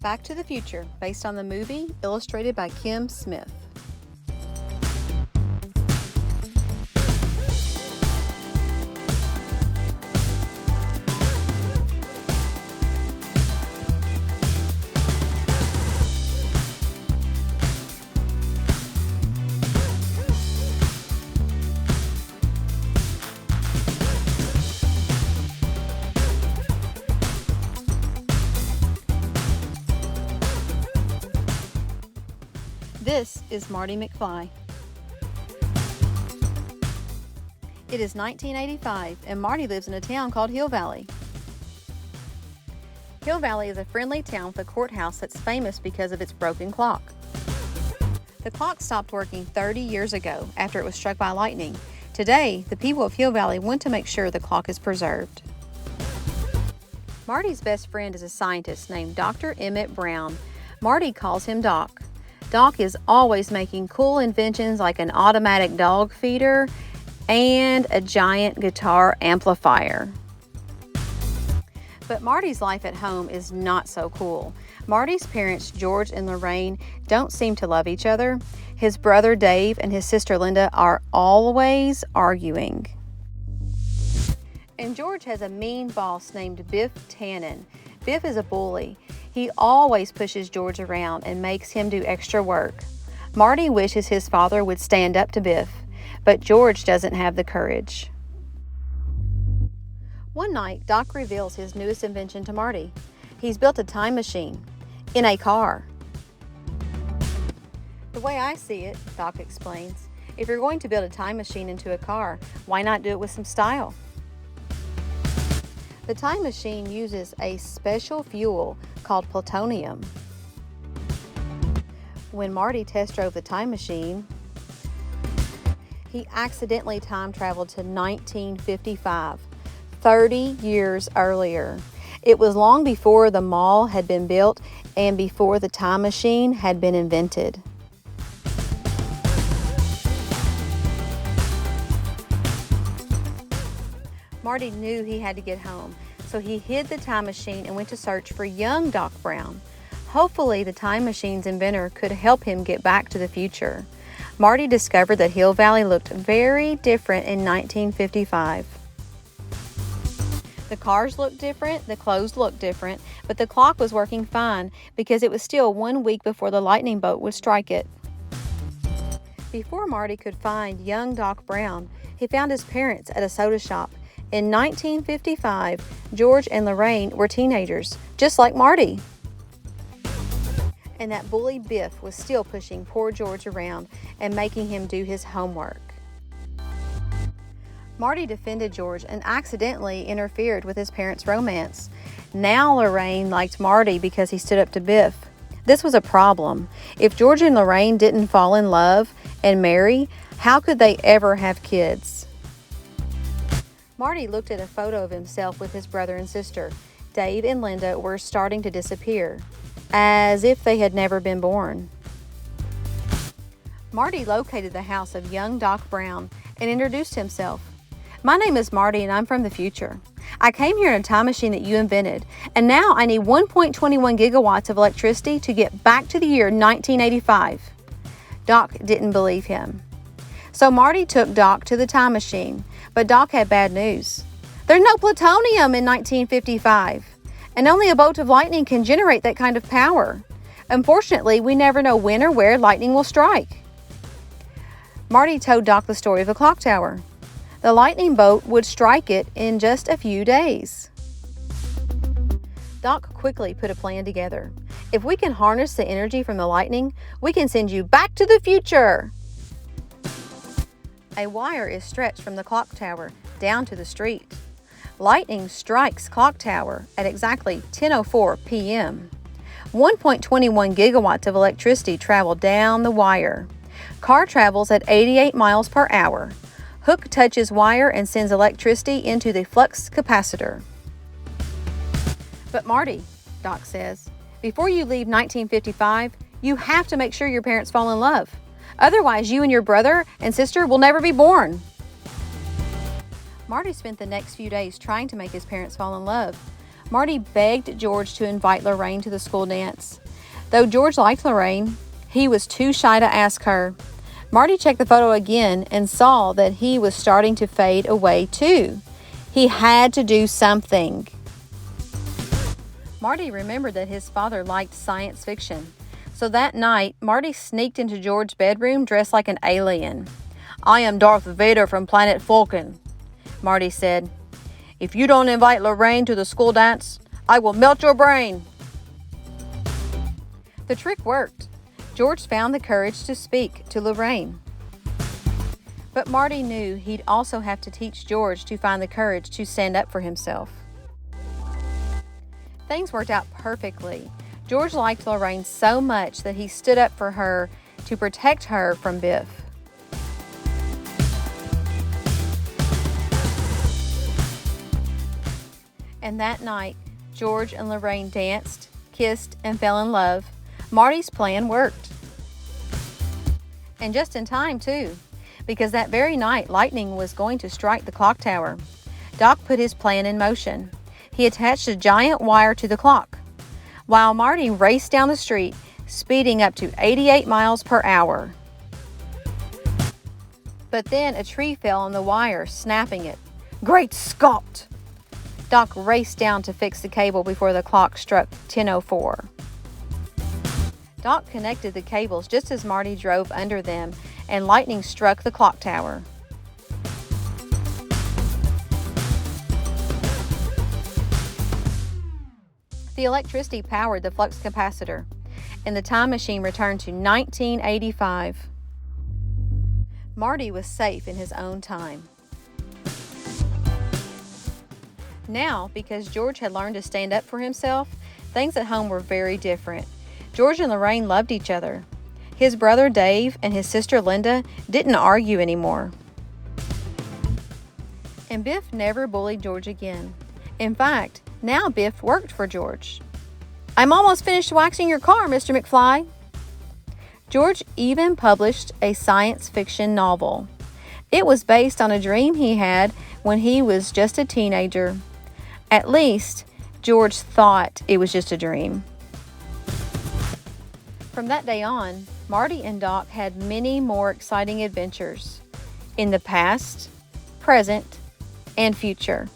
Back to the Future, based on the movie, illustrated by Kim Smith. This is Marty McFly. It is 1985, and Marty lives in a town called Hill Valley. Hill Valley is a friendly town with a courthouse that's famous because of its broken clock. The clock stopped working 30 years ago after it was struck by lightning. Today, the people of Hill Valley want to make sure the clock is preserved. Marty's best friend is a scientist named Dr. Emmett Brown. Marty calls him Doc. Doc is always making cool inventions like an automatic dog feeder and a giant guitar amplifier. But Marty's life at home is not so cool. Marty's parents, George and Lorraine, don't seem to love each other. His brother Dave and his sister Linda are always arguing. And George has a mean boss named Biff Tannen. Biff is a bully. He always pushes George around and makes him do extra work. Marty wishes his father would stand up to Biff, but George doesn't have the courage. One night, Doc reveals his newest invention to Marty. He's built a time machine in a car. The way I see it, Doc explains, if you're going to build a time machine into a car, why not do it with some style? The time machine uses a special fuel called plutonium. When Marty test drove the time machine, he accidentally time traveled to 1955, 30 years earlier. It was long before the mall had been built and before the time machine had been invented. Marty knew he had to get home, so he hid the time machine and went to search for young Doc Brown. Hopefully, the time machine's inventor could help him get back to the future. Marty discovered that Hill Valley looked very different in 1955. The cars looked different, the clothes looked different, but the clock was working fine because it was still 1 week before the lightning bolt would strike it. Before Marty could find young Doc Brown, he found his parents at a soda shop. In 1955, George and Lorraine were teenagers, just like Marty. And that bully Biff was still pushing poor George around and making him do his homework. Marty defended George and accidentally interfered with his parents' romance. Now Lorraine liked Marty because he stood up to Biff. This was a problem. If George and Lorraine didn't fall in love and marry, how could they ever have kids? Marty looked at a photo of himself with his brother and sister. Dave and Linda were starting to disappear, as if they had never been born. Marty located the house of young Doc Brown and introduced himself. "My name is Marty and I'm from the future. I came here in a time machine that you invented, and now I need 1.21 gigawatts of electricity to get back to the year 1985. Doc didn't believe him. So Marty took Doc to the time machine, but Doc had bad news. There's no plutonium in 1955, and only a bolt of lightning can generate that kind of power. Unfortunately, we never know when or where lightning will strike. Marty told Doc the story of the clock tower. The lightning bolt would strike it in just a few days. Doc quickly put a plan together. If we can harness the energy from the lightning, we can send you back to the future. A wire is stretched from the clock tower down to the street. Lightning strikes clock tower at exactly 10:04 p.m. 1.21 gigawatts of electricity travel down the wire. Car travels at 88 miles per hour. Hook touches wire and sends electricity into the flux capacitor. But Marty, Doc says, before you leave 1955, you have to make sure your parents fall in love. Otherwise, you and your brother and sister will never be born. Marty spent the next few days trying to make his parents fall in love. Marty begged George to invite Lorraine to the school dance. Though George liked Lorraine, he was too shy to ask her. Marty checked the photo again and saw that he was starting to fade away too. He had to do something. Marty remembered that his father liked science fiction. So that night, Marty sneaked into George's bedroom dressed like an alien. "I am Darth Vader from planet Vulcan," Marty said. "If you don't invite Lorraine to the school dance, I will melt your brain." The trick worked. George found the courage to speak to Lorraine. But Marty knew he'd also have to teach George to find the courage to stand up for himself. Things worked out perfectly. George liked Lorraine so much that he stood up for her to protect her from Biff. And that night, George and Lorraine danced, kissed, and fell in love. Marty's plan worked. And just in time, too, because that very night, lightning was going to strike the clock tower. Doc put his plan in motion. He attached a giant wire to the clock, while Marty raced down the street, speeding up to 88 miles per hour. But then a tree fell on the wire, snapping it. "Great Scott!" Doc raced down to fix the cable before the clock struck 10:04. Doc connected the cables just as Marty drove under them, and lightning struck the clock tower. The electricity powered the flux capacitor, and the time machine returned to 1985. Marty was safe in his own time. Now, because George had learned to stand up for himself, things at home were very different. George and Lorraine loved each other. His brother Dave and his sister Linda didn't argue anymore. And Biff never bullied George again. In fact, now Biff worked for George. "I'm almost finished waxing your car, Mr. McFly." George even published a science fiction novel. It was based on a dream he had when he was just a teenager. At least, George thought it was just a dream. From that day on, Marty and Doc had many more exciting adventures in the past, present, and future.